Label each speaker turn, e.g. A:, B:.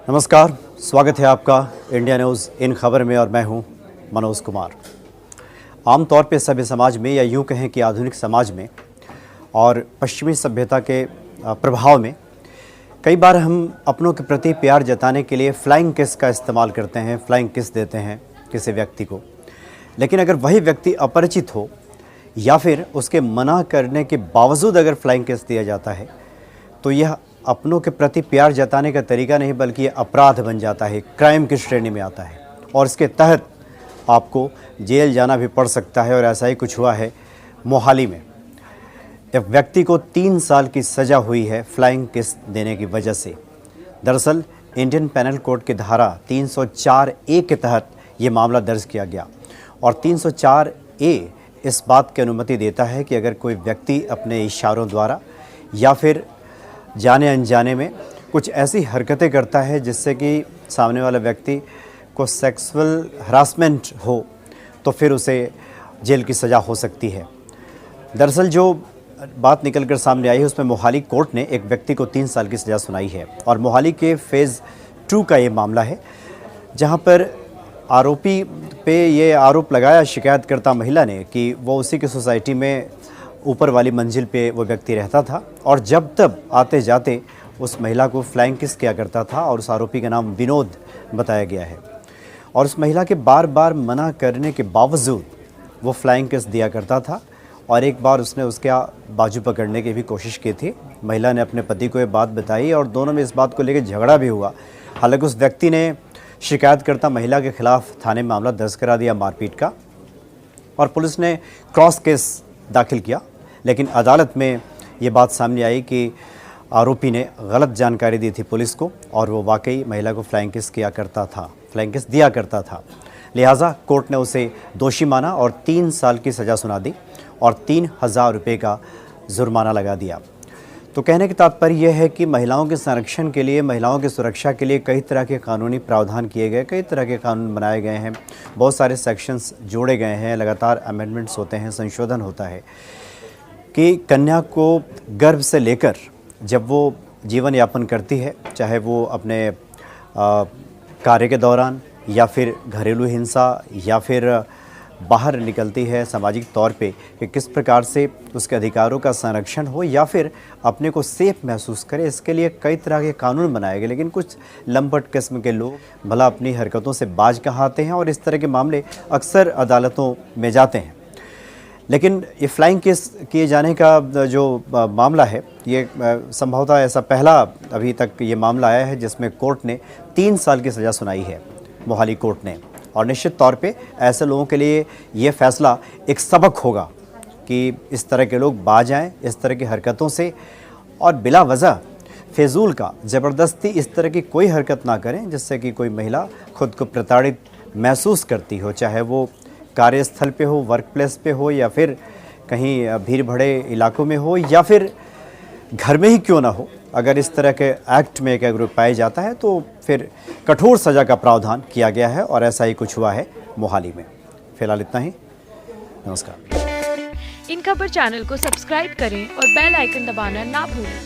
A: नमस्कार, स्वागत है आपका इंडिया न्यूज़ इन खबर में और मैं हूं मनोज कुमार। आमतौर पे सभ्य समाज में या यूं कहें कि आधुनिक समाज में और पश्चिमी सभ्यता के प्रभाव में कई बार हम अपनों के प्रति प्यार जताने के लिए फ्लाइंग किस का इस्तेमाल करते हैं, फ्लाइंग किस देते हैं किसी व्यक्ति को। लेकिन अगर वही व्यक्ति अपरिचित हो या फिर उसके मना करने के बावजूद अगर फ्लाइंग किस दिया जाता है तो यह अपनों के प्रति प्यार जताने का तरीका नहीं बल्कि ये अपराध बन जाता है, क्राइम की श्रेणी में आता है और इसके तहत आपको जेल जाना भी पड़ सकता है। और ऐसा ही कुछ हुआ है मोहाली में। एक व्यक्ति को 3 साल की सज़ा हुई है फ्लाइंग किस देने की वजह से। दरअसल इंडियन पेनल कोड की धारा 304A के तहत ये मामला दर्ज किया गया और 304A इस बात की अनुमति देता है कि अगर कोई व्यक्ति अपने इशारों द्वारा या फिर जाने अनजाने में कुछ ऐसी हरकतें करता है जिससे कि सामने वाला व्यक्ति को सेक्सुअल हरासमेंट हो तो फिर उसे जेल की सज़ा हो सकती है। दरअसल जो बात निकलकर सामने आई है उसमें मोहाली कोर्ट ने एक व्यक्ति को 3 साल की सज़ा सुनाई है और मोहाली के फेज़ 2 का ये मामला है, जहां पर आरोपी पे ये आरोप लगाया शिकायतकर्ता महिला ने कि वो उसी की सोसाइटी में ऊपर वाली मंजिल पे वो व्यक्ति रहता था और जब तब आते जाते उस महिला को फ्लाइंग किस किया करता था और उस आरोपी का नाम विनोद बताया गया है। और उस महिला के बार बार मना करने के बावजूद वो फ्लाइंग किस दिया करता था और एक बार उसने उसके बाजू पकड़ने की भी कोशिश की थी। महिला ने अपने पति को ये बात बताई और दोनों में इस बात को लेकर झगड़ा भी हुआ। हालांकि उस व्यक्ति ने शिकायतकर्ता महिला के खिलाफ थाने में मामला दर्ज करा दिया मारपीट का और पुलिस ने क्रॉस केस दाखिल किया। लेकिन अदालत में ये बात सामने आई कि आरोपी ने गलत जानकारी दी थी पुलिस को और वो वाकई महिला को फ्लाइंग किस किया करता था, फ्लाइंग किस दिया करता था। लिहाजा कोर्ट ने उसे दोषी माना और 3 साल की सज़ा सुना दी और 3,000 रुपये का जुर्माना लगा दिया। तो कहने का तात्पर्य यह है कि महिलाओं के संरक्षण के लिए, महिलाओं की सुरक्षा के लिए कई तरह के कानूनी प्रावधान किए गए, कई तरह के कानून बनाए गए हैं, बहुत सारे सेक्शंस जोड़े गए हैं, लगातार अमेंडमेंट्स होते हैं, संशोधन होता है कि कन्या को गर्भ से लेकर जब वो जीवन यापन करती है, चाहे वो अपने कार्य के दौरान या फिर घरेलू हिंसा या फिर बाहर निकलती है सामाजिक तौर पे, कि किस प्रकार से उसके अधिकारों का संरक्षण हो या फिर अपने को सेफ महसूस करे, इसके लिए कई तरह के कानून बनाए गए। लेकिन कुछ लंपट किस्म के लोग भला अपनी हरकतों से बाज कहाते हैं और इस तरह के मामले अक्सर अदालतों में जाते हैं। लेकिन ये फ्लाइंग किस किए जाने का जो मामला है, ये संभवतः ऐसा पहला अभी तक ये मामला आया है जिसमें कोर्ट ने 3 साल की सज़ा सुनाई है, मोहाली कोर्ट ने। और निश्चित तौर पे ऐसे लोगों के लिए ये फैसला एक सबक होगा कि इस तरह के लोग बाज आएँ इस तरह की हरकतों से और बिला वजह फिजूल का ज़बरदस्ती इस तरह की कोई हरकत ना करें जिससे कि कोई महिला खुद को प्रताड़ित महसूस करती हो, चाहे वो कार्यस्थल पे हो, वर्क प्लेस पे हो या फिर कहीं भीड़ भरे इलाकों में हो या फिर घर में ही क्यों ना हो। अगर इस तरह के एक्ट में अगर पाया जाता है तो फिर कठोर सज़ा का प्रावधान किया गया है और ऐसा ही कुछ हुआ है मोहाली में। फिलहाल इतना ही, नमस्कार।
B: इन खबर चैनल को सब्सक्राइब करें और बेल आइकन दबाना ना भूलें।